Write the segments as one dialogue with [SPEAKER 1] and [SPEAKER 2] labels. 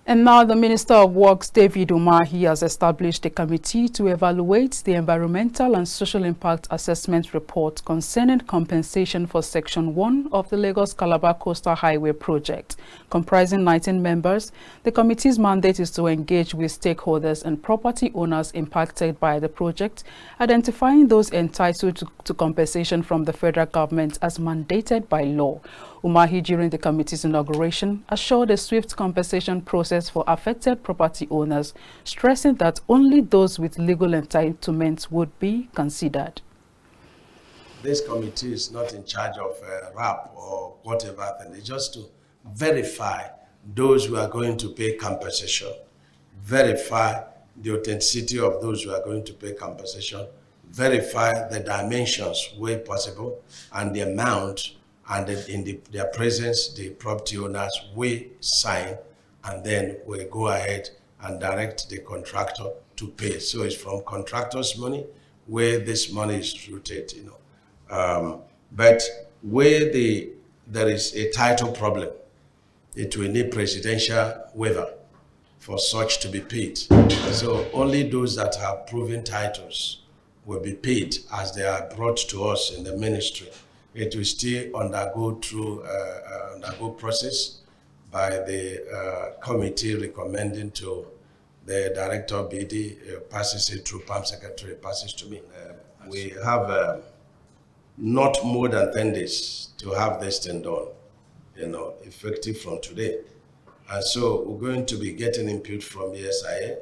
[SPEAKER 1] And now the Minister of Works, David Umahi, has established a committee to evaluate the environmental and social impact assessment report concerning compensation for Section 1 of the Lagos-Calabar Coastal Highway project. Comprising 19 members, the committee's mandate is to engage with stakeholders and property owners impacted by the project, identifying those entitled to compensation from the federal government as mandated by law. Umahi, during the committee's inauguration, assured a swift compensation process for affected property owners, stressing that only those with legal entitlements would be considered.
[SPEAKER 2] This committee is not in charge of RAP or whatever thing. It's just to verify those who are going to pay compensation, verify the authenticity of those who are going to pay compensation, verify the dimensions where possible and the amount, and in their presence, the property owners will sign, and then we'll go ahead and direct the contractor to pay. So it's from contractor's money where this money is rooted, but where there is a title problem, it will need presidential waiver for such to be paid. So only those that have proven titles will be paid as they are brought to us in the ministry. It will still undergo through process by the committee recommending to the director of BD, passes it through PAM secretary, passes to me. We have not more than 10 days to have this thing done, effective from today. And so we're going to be getting input from the SIA,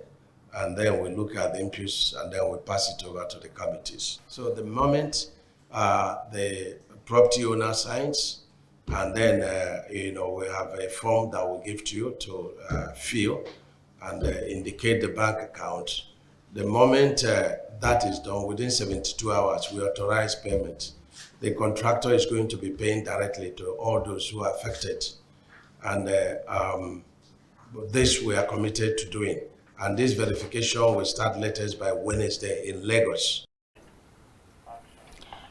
[SPEAKER 2] and then we look at the inputs, and then we pass it over to the committees. So the moment the property owner signs, and then we have a form that we'll give to you to fill and indicate the bank account. The moment that is done, within 72 hours, we authorize payment. The contractor is going to be paying directly to all those who are affected, and this we are committed to doing. And this verification will start latest by Wednesday in Lagos.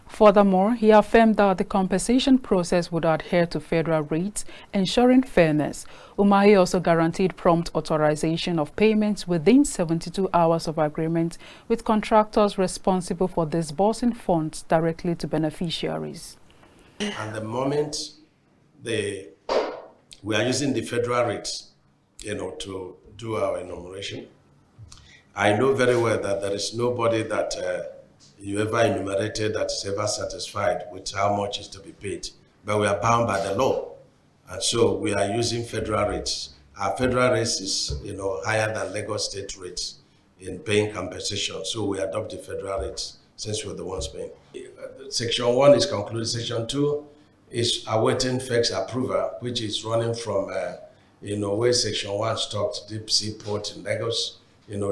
[SPEAKER 1] Furthermore, he affirmed that the compensation process would adhere to federal rates, ensuring fairness. Umahi also guaranteed prompt authorization of payments within 72 hours of agreement with contractors responsible for disbursing funds directly to beneficiaries.
[SPEAKER 2] And the moment we are using the federal rates, to do our enumeration, I know very well that there is nobody that you ever enumerated that is ever satisfied with how much is to be paid, but we are bound by the law, and so we are using federal rates. Our federal rates is higher than Lagos state rates in paying compensation, so we adopt the federal rates since we're the ones paying. Section 1 is concluded. Section 2 is awaiting FEC's approval, which is running from where Section 1 stopped, deep sea port in Lagos,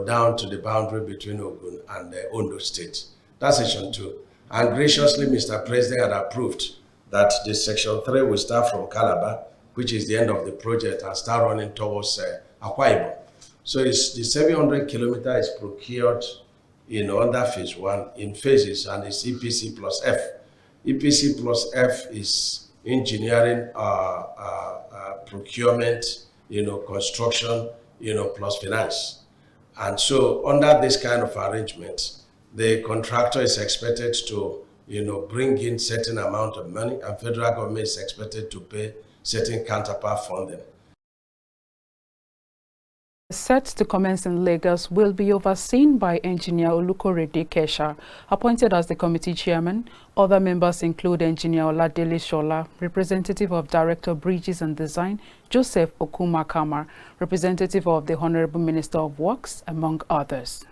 [SPEAKER 2] down to the boundary between Ogun and Ondo State. That's Section 2. And graciously, Mr. President had approved that the Section 3 will start from Calabar, which is the end of the project, and start running towards Akwa Ibom. So it's the 700 kilometers is procured under Phase 1 in phases, and it's EPC plus F. EPC plus F is engineering, procurement, construction, plus finance. And so under this kind of arrangement, the contractor is expected to, bring in certain amount of money, and federal government is expected to pay certain counterpart funding.
[SPEAKER 1] Set to commence in Lagos will be overseen by Engineer Olukorede Kesha, appointed as the committee chairman. Other members include Engineer Oladele Shola, representative of Director Bridges and Design, Joseph Okumakama, representative of the Honorable Minister of Works, among others.